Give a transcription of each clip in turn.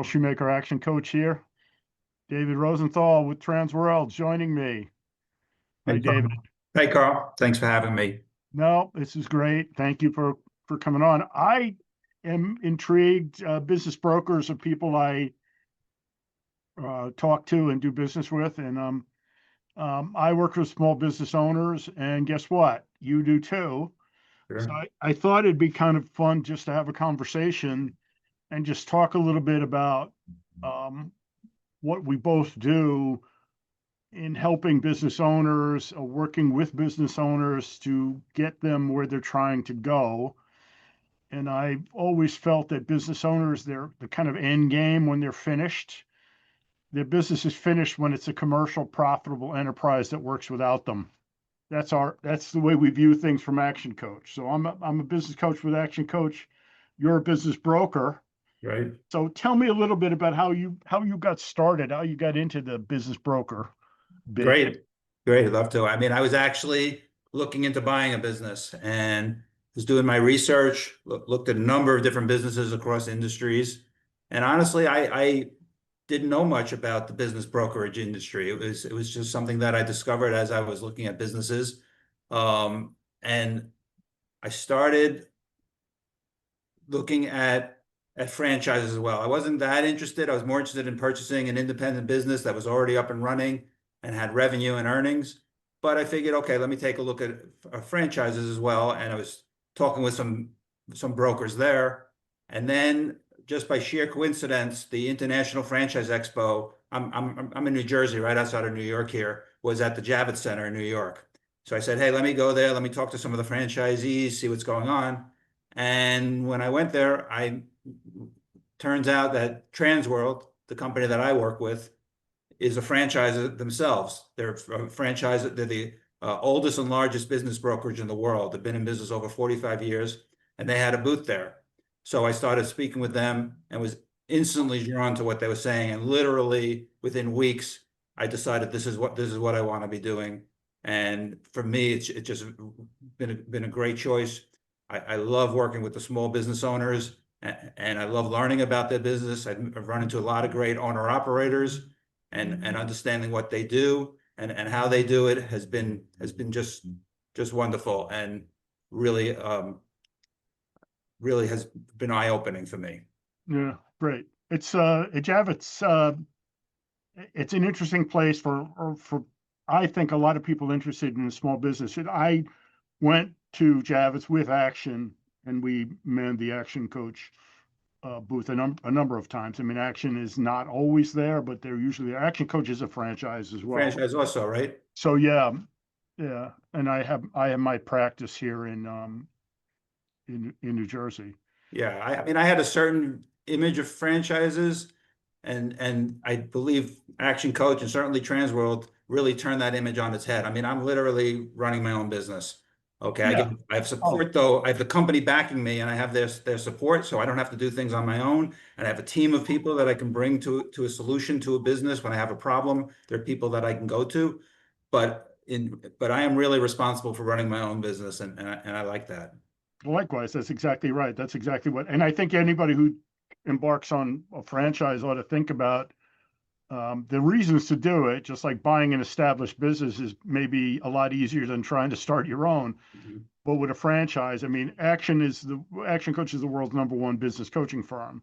Shoemaker Action Coach here. David Rosenthal with Transworld joining me. Hi, Hey, David. Carl. Hey, Carl. Thanks for having me. No, this is great. Thank you for coming on. I am intrigued. Business brokers are people I talk to and do business with, and I work with small business owners. And guess what? You do too. So Sure. I thought it'd be kind of fun just to have a conversation and just talk a little bit about um, what we both do in helping business owners, working with business owners to get them where they're trying to go. And I've always felt that business owners, they're the kind of end game when they're finished. Their business is finished when it's a commercial, profitable enterprise that works without them. That's the way we view things from Action Coach. So I'm a business coach with Action Coach. You're a business broker. Right. So tell me a little bit about how you got started, how you got into the business broker biz. Great. Great. I'd love to. I mean, I was actually looking into buying a business and was doing my research, looked at a number of different businesses across industries. And honestly, I didn't know much about the business brokerage industry. It was just something that I discovered as I was looking at businesses. And I started looking at franchises as well. I wasn't that interested. I was more interested in purchasing an independent business that was already up and running and had revenue and earnings. But I figured, okay, let me take a look at franchises as well. And I was talking with some brokers there. And then just by sheer coincidence, the International Franchise Expo, I'm in New Jersey, right outside of New York here, was at the Javits Center in New York. So I said, hey, let me go there. Let me talk to some of the franchisees, see what's going on. And when I went there, I turns out that Transworld, the company that I work with, is a franchise themselves. They're a franchise. They're the oldest and largest business brokerage in the world. They've been in business over 45 years, and they had a booth there. So I started speaking with them and was instantly drawn to what they were saying. And literally within weeks, I decided this is what I want to be doing. And for me, it's just been a great choice. I love working with the small business owners, and I love learning about their business. I've run into a lot of great owner operators, and understanding what they do and how they do it has been just wonderful, and really really has been eye-opening for me. Yeah, great. Javits, it's an interesting place for I think a lot of people interested in a small business. And I went to Javits with Action, and we manned the Action Coach booth a number of times. I mean, Action is not always there, but they're usually there. Action Coach is a franchise as well. Franchise also, right? So yeah, yeah. And I have my practice here in New Jersey. Yeah, I mean, I had a certain image of franchises, and I believe Action Coach and certainly Transworld really turned that image on its head. I mean, I'm literally running my own business. Okay, Yeah. I have Oh, support though. I have the company backing me, and I have their support, so I don't have to do things on my own. And I have a team of people that I can bring to a solution to a business when I have a problem. There are people that I can go to, but I am really responsible for running my own business, and I like that. likewise, that's exactly right. That's exactly what, and I think anybody who embarks on a franchise ought to think about the reasons to do it. Just like buying an established business is maybe a lot easier than trying to start your own. Mhm. But with a franchise, I mean, Action Coach is the world's #1 business coaching firm.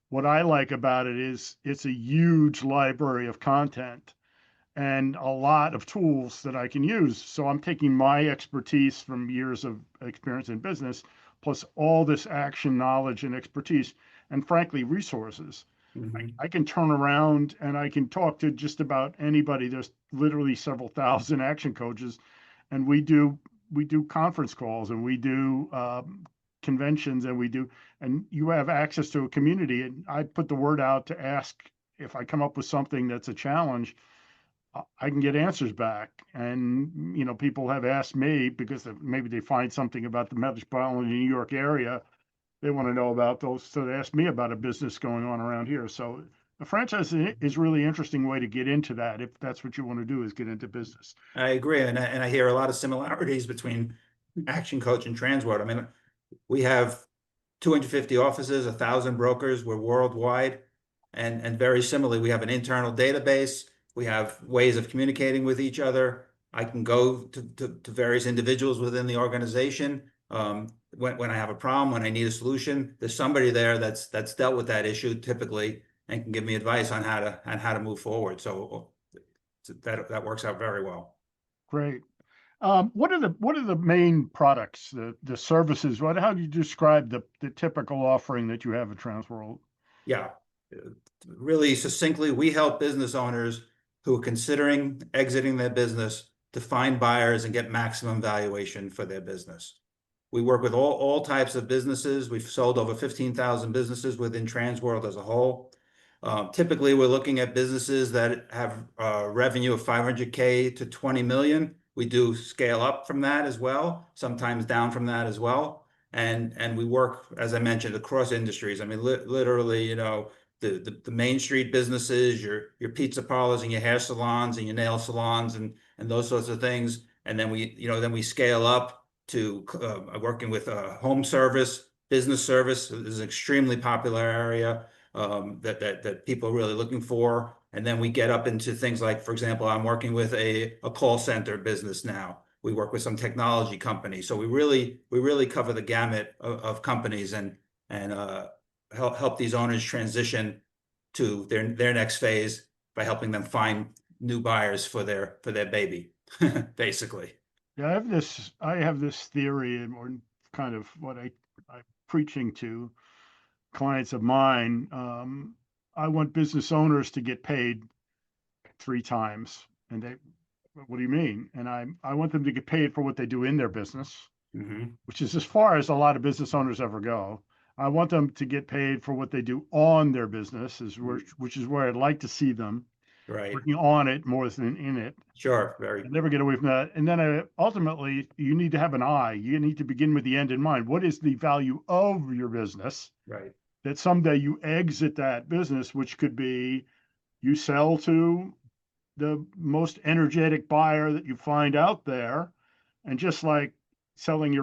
What I like about it is it's a huge library of content and a lot of tools that I can use. So I'm taking my expertise from years of experience in business, plus all this action knowledge and expertise, and frankly, resources. Mhm. I can turn around and I can talk to just about anybody. There's literally several thousand action coaches, and we do conference calls, and we do conventions, and you have access to a community. And I put the word out to ask if I come up with something that's a challenge, I can get answers back. And, people have asked me because maybe they find something about the metropolitan New York area they want to know about those. So they ask me about a business going on around here. So the franchise is really interesting way to get into that. If that's what you want to do is get into business. I agree, and I hear a lot of similarities between Action Coach and Transworld. I mean, we have 250 offices, 1,000 brokers. We're worldwide, And very similarly, we have an internal database. We have ways of communicating with each other. I can go to various individuals within the organization. When I have a problem, when I need a solution, there's somebody there that's dealt with that issue typically and can give me advice on how to move forward. So that works out very well. Great. What are the main products, the services? How do you describe the typical offering that you have at Transworld? Yeah, really succinctly, we help business owners who are considering exiting their business to find buyers and get maximum valuation for their business. We work with all types of businesses. We've sold over 15,000 businesses within Transworld as a whole. Typically, we're looking at businesses that have revenue of 500K to 20 million. We do scale up from that as well, sometimes down from that as well. And we work, as I mentioned, across industries. I mean, literally, you know, the Main Street businesses, your pizza parlors and your hair salons and your nail salons and those sorts of things. And then we scale up to working with home service, business service. This is an extremely popular area that people are really looking for. And then we get up into things like, for example, I'm working with a call center business now. We work with some technology companies. So we really cover the gamut of companies and help these owners transition to their next phase by helping them find new buyers for their baby, basically. Yeah, I have this theory, or kind of what I'm preaching to clients of mine. I want business owners to get paid 3 times, and what do you mean? And I want them to get paid for what they do in their business, Mm-hmm. which is as far as a lot of business owners ever go. I want them to get paid for what they do on their business, which is where I'd like to see them Right. working on it more than in it. Sure. Very. I never get away from that. And then ultimately, you need to have an eye. You need to begin with the end in mind. What is the value of your business Right. that someday you exit that business, which could be you sell to the most energetic buyer that you find out there. And just like selling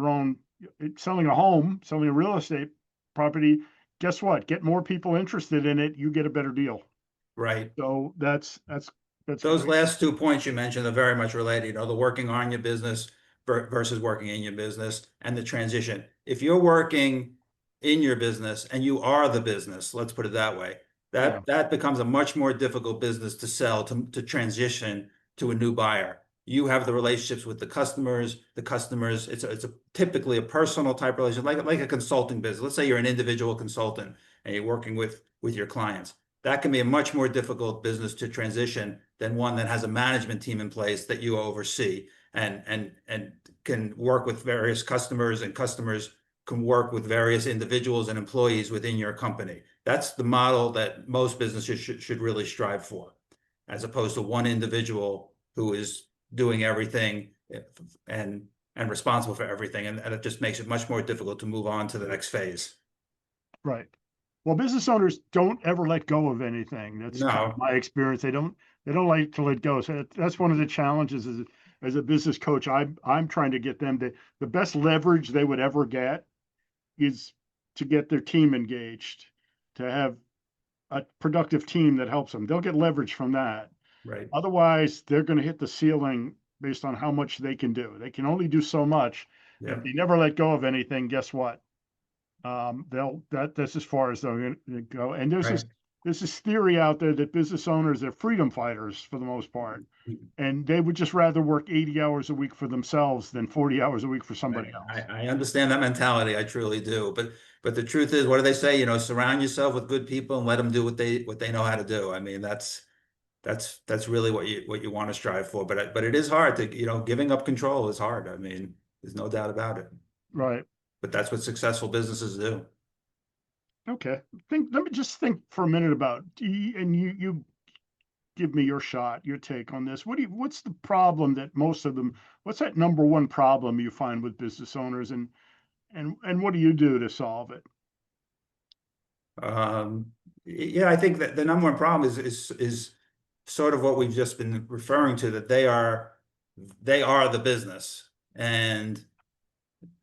selling a home, selling a real estate property, guess what? Get more people interested in it, you get a better deal. Right. So that's Those great. last 2 points you mentioned are very much related, you know, the working on your business versus working in your business and the transition. If you're working in your business and you are the business, let's put it that way, Yeah. that becomes a much more difficult business to sell, to transition to a new buyer. You have the relationships with the customers, it's typically a personal type relationship, like a consulting business. Let's say you're an individual consultant and you're working with your clients. That can be a much more difficult business to transition than one that has a management team in place that you oversee and can work with various customers, and customers can work with various individuals and employees within your company. That's the model that most businesses should really strive for, as opposed to one individual who is doing everything and responsible for everything. And it just makes it much more difficult to move on to the next phase. Right. Well, business owners don't ever let go of anything. That's kind of No, my experience. They don't like to let go. So that's one of the challenges as a business coach. I'm trying to get them the best leverage they would ever get is to get their team engaged, to have a productive team that helps them. They'll get leverage from that. right. Otherwise, they're going to hit the ceiling based on how much they can do. They can only do so much. And Yeah, if they never let go of anything, guess what? That's as far as they're going to go. And right. there's this theory out there that business owners are freedom fighters for the most part, and they would just rather work 80 hours a week for themselves than 40 hours a week for somebody else. I understand that mentality. I truly do. But the truth is, what do they say? You know, surround yourself with good people and let them do what they know how to do. I mean, that's really what you want to strive for. But it is hard to, you know, giving up control is hard. I mean, there's no doubt about it. Right. But that's what successful businesses do. Okay. Let me just think for a minute about, and you give me your shot, your take on this. What's the problem that most of them, what's that number one problem you find with business owners, and what do you do to solve it? Yeah, I think that the number one problem is sort of what we've just been referring to, that they are the business, and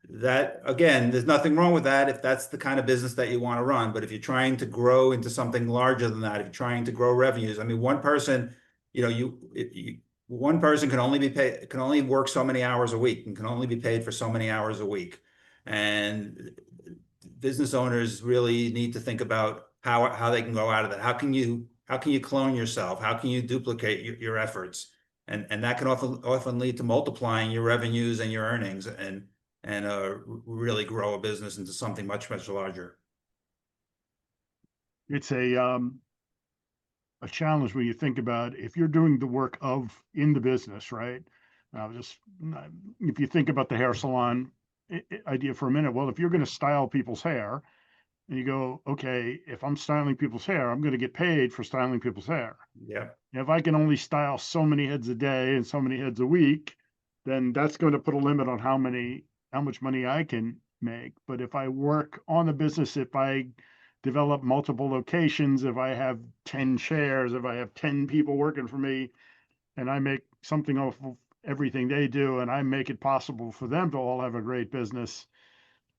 that, again, there's nothing wrong with that if that's the kind of business that you want to run. But if you're trying to grow into something larger than that, if you're trying to grow revenues, I mean, one person, one person can only be paid, can only work so many hours a week and can only be paid for so many hours a week. And business owners really need to think about how they can go out of that. How can you clone yourself? How can you duplicate your efforts? And that can often lead to multiplying your revenues and your earnings and really grow a business into something much, much larger. It's a challenge when you think about if you're doing the work of in the business, right? Just if you think about the hair salon idea for a minute, well, if you're going to style people's hair, and you go, okay, if I'm styling people's hair, I'm going to get paid for styling people's hair. Yeah, If I can only style so many heads a day and so many heads a week, then that's going to put a limit on how much money I can make. But if I work on the business, if I develop multiple locations, if I have 10 chairs, if I have 10 people working for me, and I make something off of everything they do, and I make it possible for them to all have a great business,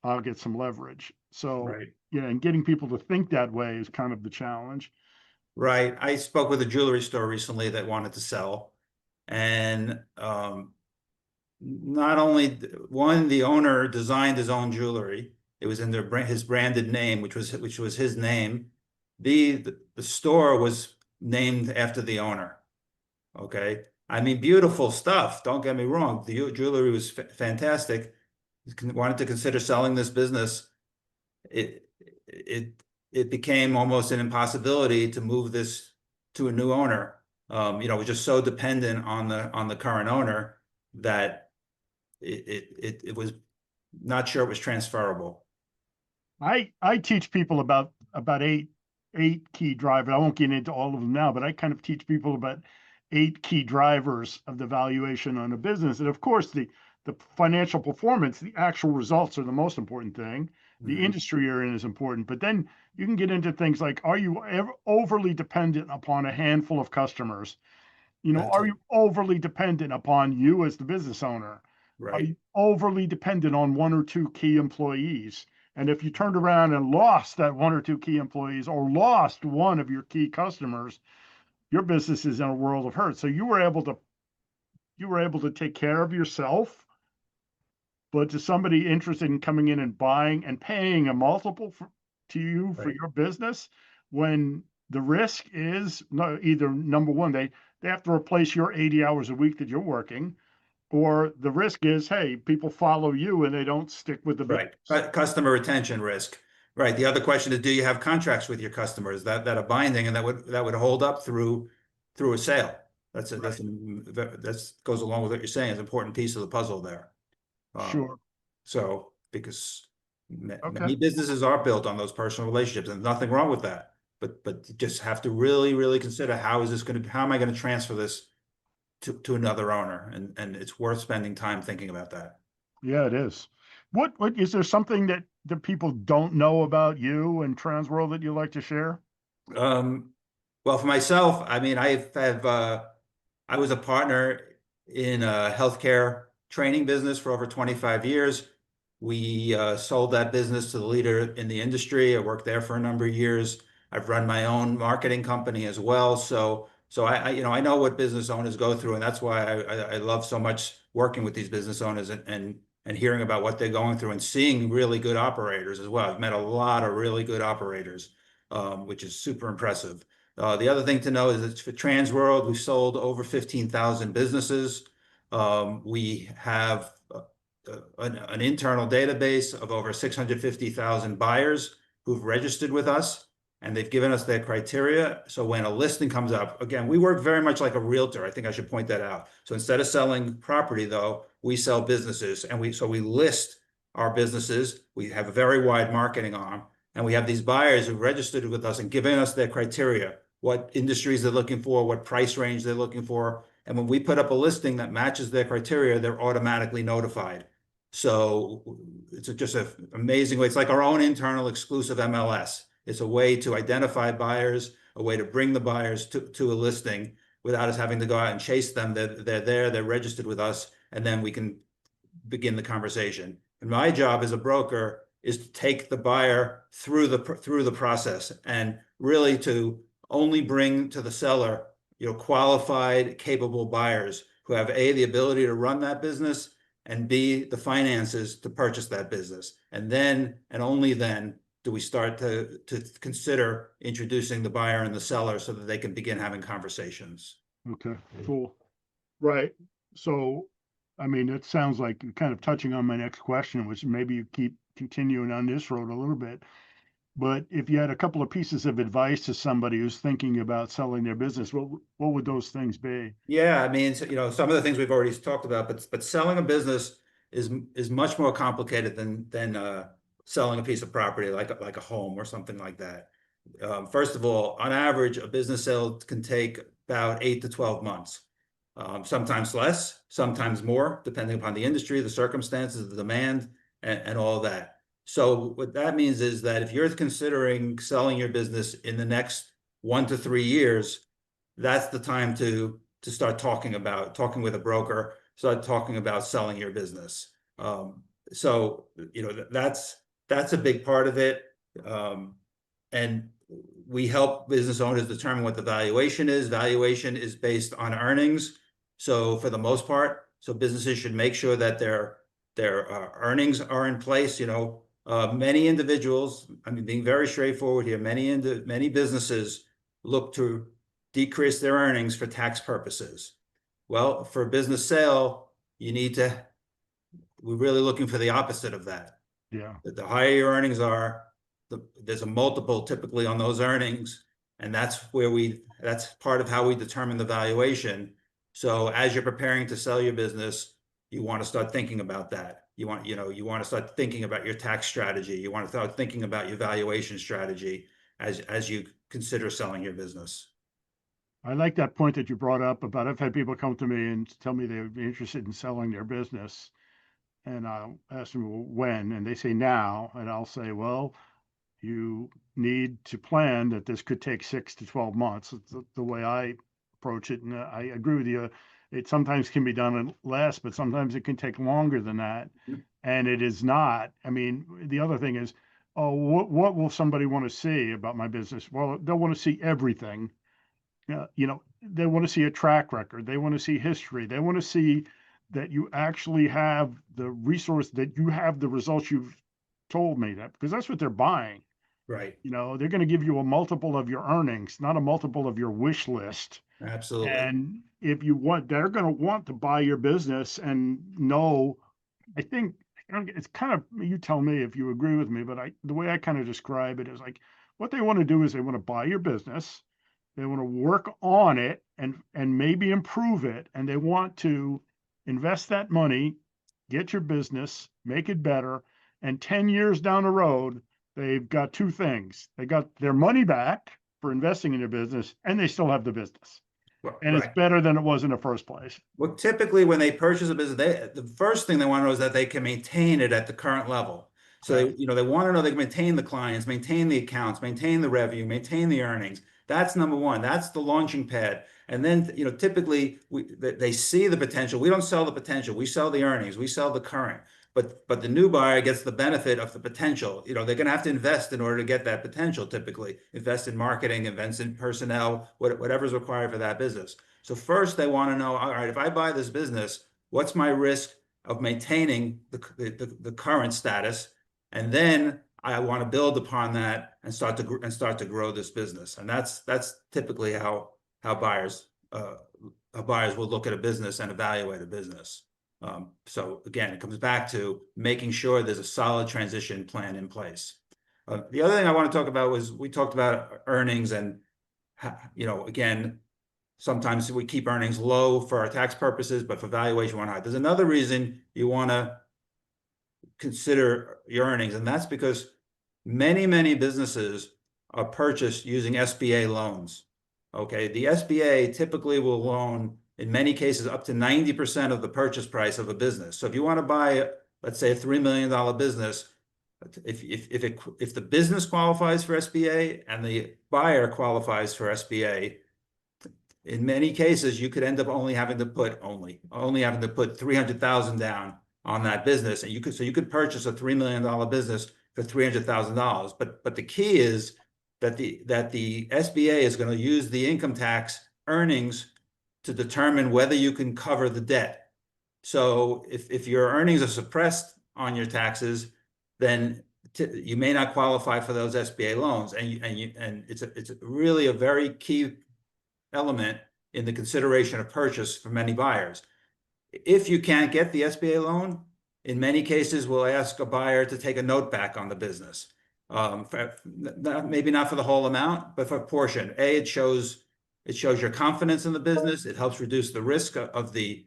I'll get some leverage. So, right. yeah, and getting people to think that way is kind of the challenge. Right. I spoke with a jewelry store recently that wanted to sell. And not only one, the owner designed his own jewelry. It was in his branded name, which was his name. The store was named after the owner. Okay. I mean, beautiful stuff. Don't get me wrong. The jewelry was fantastic. Wanted to consider selling this business. It it it became almost an impossibility to move this to a new owner. We're just so dependent on the current owner that it was not sure it was transferable. I teach people about eight key drivers. I won't get into all of them now, but I kind of teach people about eight key drivers of the valuation on a business. And of course, the financial performance, the actual results are the most important thing. The Mhm. industry you're in is important, but then you can get into things like, are you ever overly dependent upon a handful of customers? That's Are it. you overly dependent upon you as the business owner? Are Right, you overly dependent on one or two key employees? And if you turned around and lost that one or two key employees or lost one of your key customers, your business is in a world of hurt. So you were able to take care of yourself, but to somebody interested in coming in and buying and paying a multiple to you for right, your business, when the risk is no, either number one, they have to replace your 80 hours a week that you're working, or the risk is, hey, people follow you and they don't stick with the right. business. Customer retention risk. Right. The other question is, do you have contracts with your customers that are binding and that would hold up through a sale? Right. That's goes along with what you're saying. It's an important piece of the puzzle there. Um, Sure. so because Okay. many businesses are built on those personal relationships, and nothing wrong with that. But you just have to really, really consider how am I going to transfer this to another owner? And it's worth spending time thinking about that. Yeah, it is. What is there something that people don't know about you and Transworld that you like to share? Um, well, for myself, I mean, I was a partner in a healthcare training business for over 25 years. We sold that business to the leader in the industry. I worked there for a number of years. I've run my own marketing company as well. So I know what business owners go through, and that's why I love so much working with these business owners and hearing about what they're going through and seeing really good operators as well. I've met a lot of really good operators, which is super impressive. The other thing to know is that for Transworld, we've sold over 15,000 businesses. We have an internal database of over 650,000 buyers who've registered with us, and they've given us their criteria. So when a listing comes up, again, we work very much like a realtor. I think I should point that out. So instead of selling property, though, we sell businesses, and we list our businesses. We have a very wide marketing arm, and we have these buyers who registered with us and given us their criteria, what industries they're looking for, what price range they're looking for. And when we put up a listing that matches their criteria, they're automatically notified. So it's just an amazing way. It's like our own internal exclusive MLS. It's a way to identify buyers, a way to bring the buyers to a listing without us having to go out and chase them. They're there, they're registered with us, and then we can begin the conversation. And my job as a broker is to take the buyer through the process, and really to only bring to the seller, qualified, capable buyers who have A, the ability to run that business, and B, the finances to purchase that business. And then, and only then, do we start to consider introducing the buyer and the seller so that they can begin having conversations. Okay, cool. Right. So, I mean, it sounds like you're kind of touching on my next question, which maybe you keep continuing on this road a little bit. But if you had a couple of pieces of advice to somebody who's thinking about selling their business, what would those things be? Yeah, I mean, some of the things we've already talked about, but selling a business is much more complicated than selling a piece of property like a home or something like that. First of all, on average, a business sale can take about 8 to 12 months. Sometimes less, sometimes more, depending upon the industry, the circumstances, the demand, and all that. So what that means is that if you're considering selling your business in the next 1 to 3 years, that's the time to start talking with a broker, start talking about selling your business. So that's a big part of it. And we help business owners determine what the valuation is. Valuation is based on earnings. So for the most part, businesses should make sure that their earnings are in place. Many individuals, I mean, being very straightforward here, many businesses look to decrease their earnings for tax purposes. Well, for a business sale, we're really looking for the opposite of that. Yeah. The higher your earnings are, there's a multiple typically on those earnings, and that's part of how we determine the valuation. So as you're preparing to sell your business, you want to start thinking about that. You want to start thinking about your tax strategy. You want to start thinking about your valuation strategy as you consider selling your business. I like that point that you brought up about I've had people come to me and tell me they would be interested in selling their business. And I'll ask them, well, when? And they say now. And I'll say, well, you need to plan that this could take 6 to 12 months. It's the way I approach it. And I agree with you. It sometimes can be done in less, but sometimes it can take longer than that. And it is not. I mean, the other thing is, oh, what will somebody want to see about my business? Well, they'll want to see everything. They want to see a track record. They want to see history. They want to see that you actually have the resource, that you have the results you've told me, that because that's what they're buying. Right. They're going to give you a multiple of your earnings, not a multiple of your wish list. Absolutely. And if you want, they're going to want to buy your business and know, I think it's kind of, you tell me if you agree with me, but the way I kind of describe it is like, what they want to do is they want to buy your business. They want to work on it and maybe improve it. And they want to invest that money, get your business, make it better. And 10 years down the road, they've got two things. They got their money back for investing in their business, and they still have the business. And it's better than it was in the first place. Well, typically when they purchase a business, the first thing they want to know is that they can maintain it at the current level. So they want to know they can maintain the clients, maintain the accounts, maintain the revenue, maintain the earnings. That's number one. That's the launching pad. And then, typically they see the potential. We don't sell the potential. We sell the earnings. We sell the current. But the new buyer gets the benefit of the potential. They're going to have to invest in order to get that potential, typically. Invest in marketing, invest in personnel, whatever's required for that business. So first they want to know, all right, if I buy this business, what's my risk of maintaining the current status? And then I want to build upon that and start to grow this business. And that's typically how buyers will look at a business and evaluate a business. So again, it comes back to making sure there's a solid transition plan in place. The other thing I want to talk about was we talked about earnings, and again, sometimes we keep earnings low for our tax purposes, but for valuation, we're high. There's another reason you want to consider your earnings, and that's because many businesses are purchased using SBA loans. Okay, the SBA typically will loan, in many cases, up to 90% of the purchase price of a business. So if you want to buy, let's say, a $3 million business, if the business qualifies for SBA and the buyer qualifies for SBA, in many cases you could end up only having to put $300,000 down on that business, and you could purchase a $3 million business for $300,000. But the key is that the SBA is going to use the income tax earnings to determine whether you can cover the debt. So if your earnings are suppressed on your taxes, then you may not qualify for those SBA loans, and it's really a very key element in the consideration of purchase for many buyers. If you can't get the SBA loan, in many cases, we'll ask a buyer to take a note back on the business. Maybe not for the whole amount, but for a portion. It shows your confidence in the business. It helps reduce the risk of the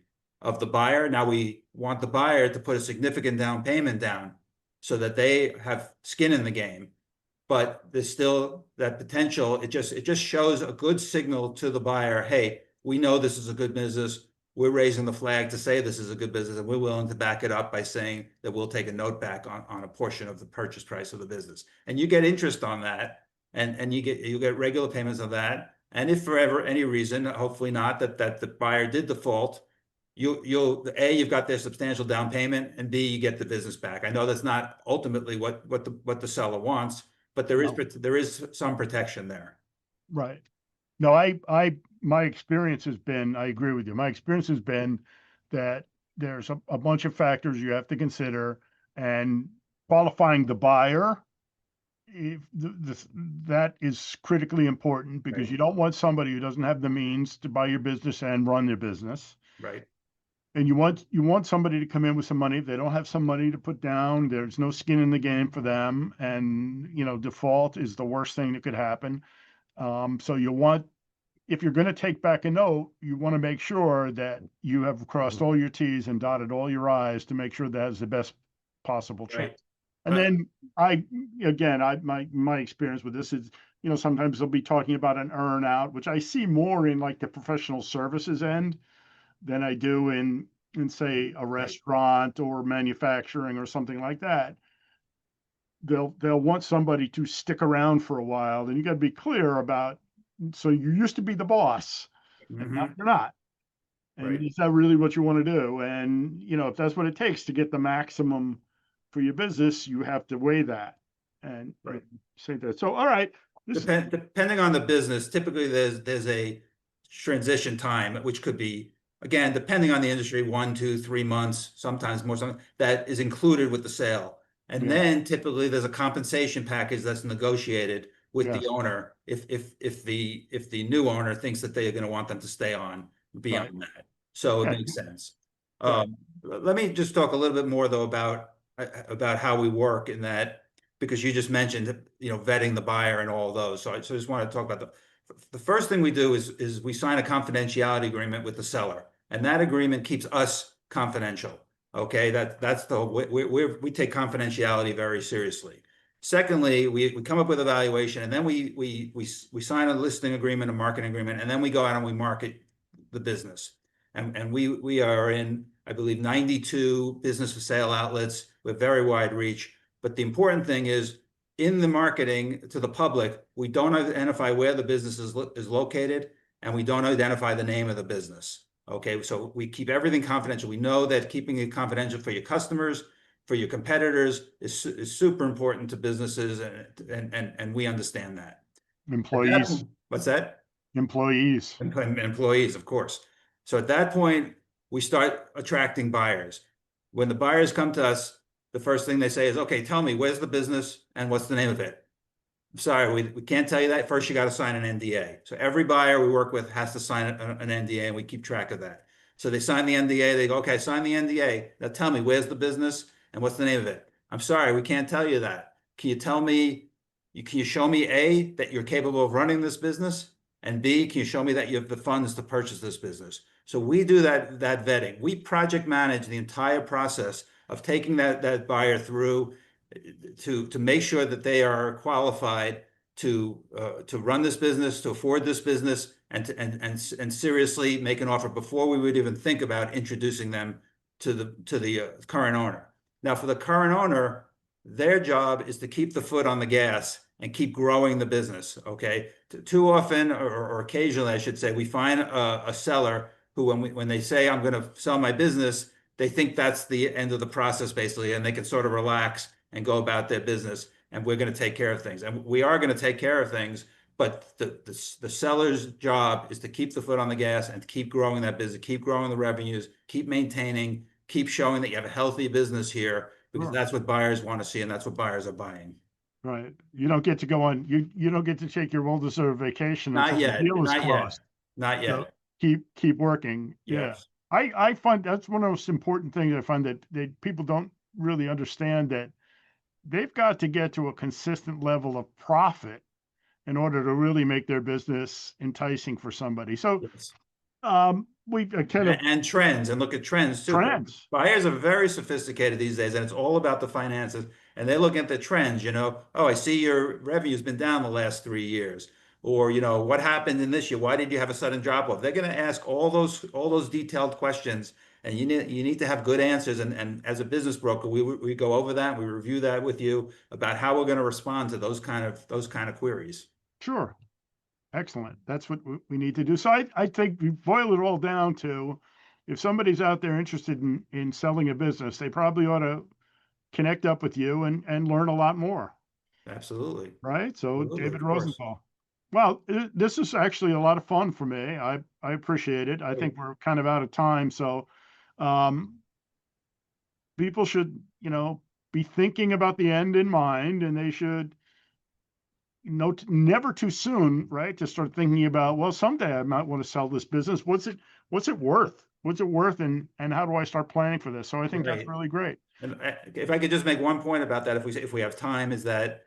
buyer. Now we want the buyer to put a significant down payment down so that they have skin in the game. But there's still that potential. It just shows a good signal to the buyer. Hey, we know this is a good business. We're raising the flag to say this is a good business, and we're willing to back it up by saying that we'll take a note back on a portion of the purchase price of the business. And you get interest on that, and you get regular payments of that. And if for any reason, hopefully not, that the buyer did default, you've got their substantial down payment, and B, you get the business back. I know that's not ultimately what the seller wants, but there is some protection there. Right. No, my experience has been, I agree with you. My experience has been that there's a bunch of factors you have to consider, and qualifying the buyer, that is critically important, because Right. you don't want somebody who doesn't have the means to buy your business and run their business. Right. And you want somebody to come in with some money. If they don't have some money to put down, there's no skin in the game for them. And, default is the worst thing that could happen. So if you're going to take back a note, you want to make sure that you have crossed all your T's and dotted all your I's to make sure that is the best possible chance. Right. And then my experience with this is, sometimes they'll be talking about an earn out, which I see more in like the professional services end than I do in say a restaurant or manufacturing or something like that. They'll want somebody to stick around for a while. Then you got to be clear about, so you used to be the boss, and now you're not. And Right. is that really what you want to do? And if that's what it takes to get the maximum for your business, you have to weigh that and say that. So, all right. Depending on the business, typically there's a transition time, which could be, again, depending on the industry, 1, 2, 3 months, sometimes more, something that is included with the sale. And then typically there's a compensation package that's negotiated with the owner if the new owner thinks that they're going to want them to stay on beyond that. So it makes sense. Let me just talk a little bit more though about how we work in that, because you just mentioned vetting the buyer and all those. So I just want to talk about the first thing we do is we sign a confidentiality agreement with the seller, and that agreement keeps us confidential. Okay, we take confidentiality very seriously. Secondly, we come up with a valuation, and then we sign a listing agreement, a marketing agreement, and then we go out and we market the business. And we are in, I believe, 92 business for sale outlets with very wide reach. But the important thing is, in the marketing to the public, we don't identify where the business is located, and we don't identify the name of the business. Okay, so we keep everything confidential. We know that keeping it confidential for your customers, for your competitors is super important to businesses, and we understand that. Employees. What's that? Employees. Employees, of course. So at that point, we start attracting buyers. When the buyers come to us, the first thing they say is, okay, tell me, where's the business and what's the name of it? I'm sorry, we can't tell you that. First, you got to sign an NDA. So every buyer we work with has to sign an NDA, and we keep track of that. So they sign the NDA. They go, okay, sign the NDA. Now tell me, where's the business and what's the name of it? I'm sorry, we can't tell you that. Can you show me A, that you're capable of running this business? And B, can you show me that you have the funds to purchase this business? So we do that vetting. We project manage the entire process of taking that buyer through to make sure that they are qualified to run this business, to afford this business, and seriously make an offer before we would even think about introducing them to the current owner. Now, for the current owner, their job is to keep the foot on the gas and keep growing the business. Okay, too often, or occasionally, I should say, we find a seller who, when they say, I'm going to sell my business, they think that's the end of the process basically, and they can sort of relax and go about their business. And we're going to take care of things, and we are going to take care of things. But the seller's job is to keep the foot on the gas and to keep growing that business, keep growing the revenues, keep maintaining, keep showing that you have a healthy business here, because Sure. that's what buyers want to see and that's what buyers are buying. Right. You don't get to go on, you don't get to take your well-deserved vacation Not until the yet, deal is not yet, closed. not So yet. keep working. Yeah. Yes, I find that's one of the most important things I find that people don't really understand, that they've got to get to a consistent level of profit in order to really make their business enticing for somebody. So, yes. we kind of And trends, and look at trends too. trends. Buyers are very sophisticated these days, and it's all about the finances. And they're looking at the trends, oh, I see your revenue's been down the last 3 years. Or, what happened in this year? Why did you have a sudden drop off? They're going to ask all those detailed questions, and you need to have good answers. And as a business broker, we go over that, we review that with you about how we're going to respond to those kind of queries. Sure. Excellent. That's what we need to do. So I think we boil it all down to, if somebody's out there interested in selling a business, they probably ought to connect up with you and learn a lot more. Absolutely. Right? So Absolutely, David of course. Rosenthal. Well, this is actually a lot of fun for me. I appreciate it. I think Great. we're kind of out of time. So um, people should, be thinking about the end in mind, and they should, never too soon, right, to start thinking about, well, someday I might want to sell this business. What's it worth? What's it worth? And how do I start planning for this? So I think that's Right. really great. And if I could just make one point about that, if we have time, is that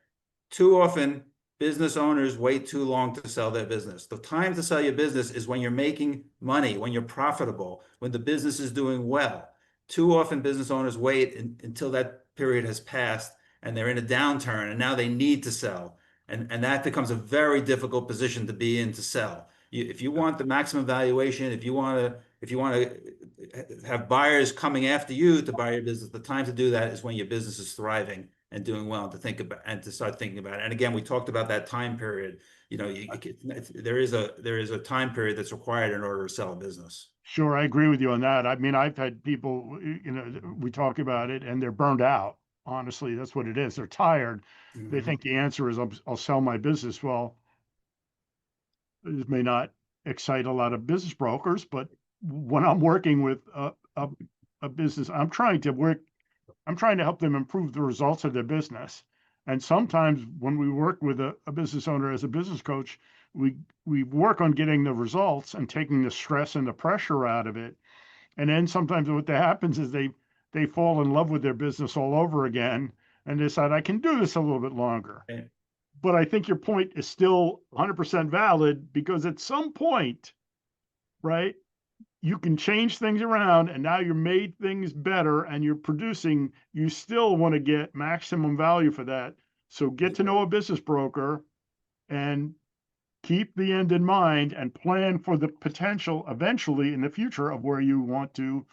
too often business owners wait too long to sell their business. The time to sell your business is when you're making money, when you're profitable, when the business is doing well. Too often business owners wait until that period has passed and they're in a downturn and now they need to sell. And that becomes a very difficult position to be in to sell. If you want the maximum valuation, if you want to have buyers coming after you to buy your business, the time to do that is when your business is thriving and doing well, and to think about and to start thinking about it. And again, we talked about that time period. There is a time period that's required in order to sell a business. Sure, I agree with you on that. I mean, I've had people, we talk about it and they're burned out. Honestly, that's what it is. They're tired. They Mhm. think the answer is, I'll sell my business. Well, this may not excite a lot of business brokers, but when I'm working with a business, I'm trying to help them improve the results of their business. And sometimes when we work with a business owner as a business coach, we work on getting the results and taking the stress and the pressure out of it. And then sometimes what that happens is they fall in love with their business all over again and decide, I can do this a little bit longer. And But I think your point is still 100% valid, because at some point, right, you can change things around and now you're made things better and you're producing, you still want to get maximum value for that. So get that's to right. know a business broker and keep the end in mind and plan for the potential eventually in the future of where you want to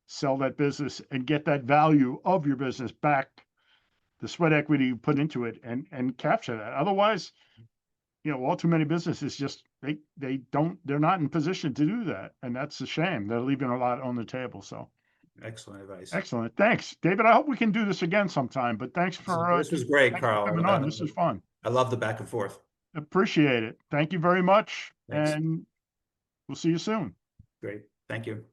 sell that business and get that value of your business back, the sweat equity you put into it, and capture that. Otherwise, all too many businesses just they're not in position to do that, and that's a shame. They're leaving a lot on the table. So Excellent advice. excellent, thanks, David. I hope we can do this again sometime. But This was great, thanks for Carl. coming on. This is fun. I love the back and forth. Appreciate it. Thank you very much, Thanks. and we'll see you soon. Great. Thank you.